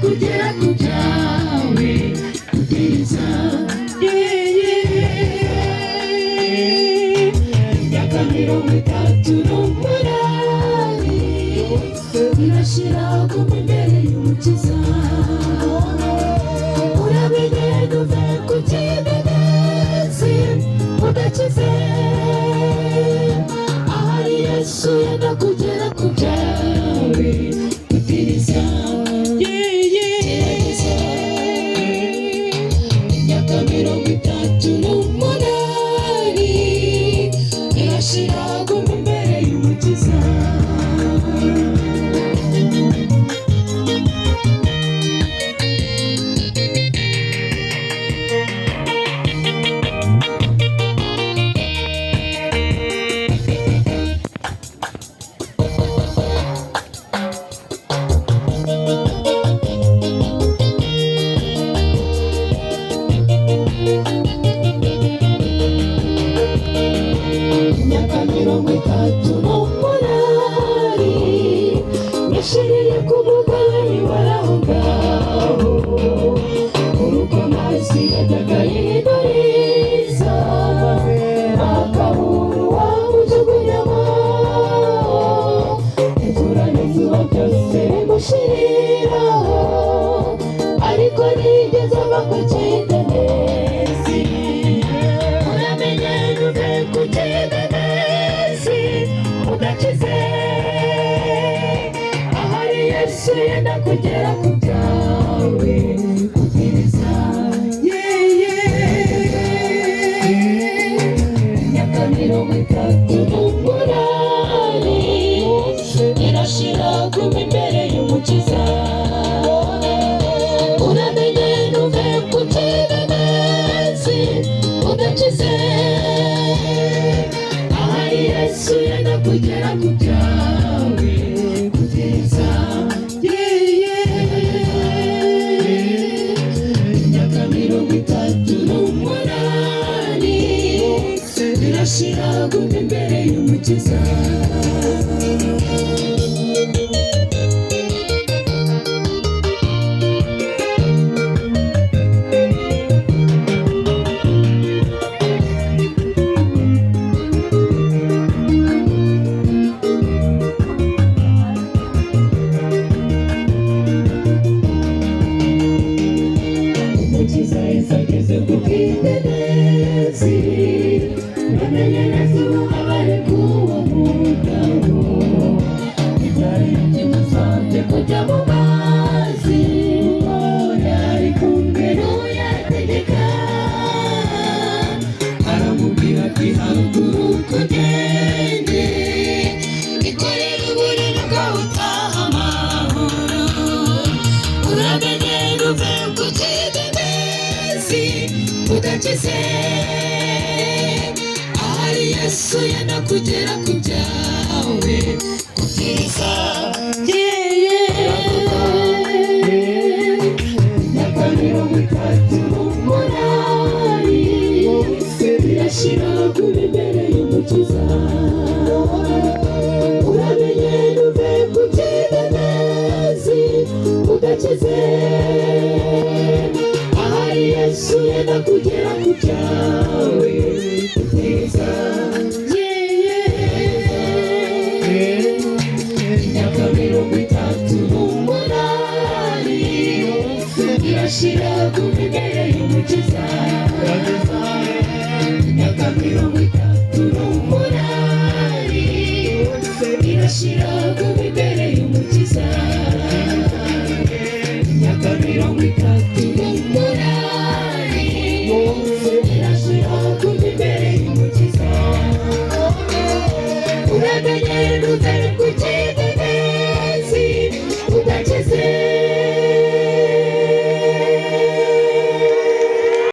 kugera ku byawe ubwiza. Imyaka 38 irashira guma imbere y'umukiza. Uramenye ntuve ku kidendezi udakize. Ahari Yesu yenda kugera ku byawe ubwiza. Imyaka 38 irashira guma imbere y'umukiza. Imyaka 38 yashiriye ku mugabane w'aho ngaho. Urugo amazi yajyaga yidoriza, akabura uwamujugunyamo. Imvura n'izuba byose bimushiriraho, ariko ntigeze ava ku kidendezi. Uramenye ntuve ku kidendezi udakize. Ahari Yesu yenda kugera ku byawe ubwiza. Imyaka 38 irashira guma imbere y'umukiza. Uramenye ntuve ku kidendezi udakize. Ahari Yesu yenda kugera ku byawe ubwiza. Imyaka 38 irashira guma imbere y'umukiza. Umukiza Yesu ageze ku kidendezi. Uramenye Yesu abari k'uwo mugabo. Ibyari bimusabye kujya mu mazi, yari kumwe n'uyategeka. Aramubwira ati haguruka ugende, ikorere uburiri bwawe utaha amahoro. Uramenye ntuve ku kidendezi udakize. Ahari Yesu yenda kugera ku byawe ubwiza. Imyaka 38 irashira guma imbere y'umukiza. Uramenye ntuve ku kidendezi udakize. Ahari Yesu yenda kugera ku byawe ubwiza. Imyaka 38 irashira guma imbere y'umukiza. Imyaka 38 irashira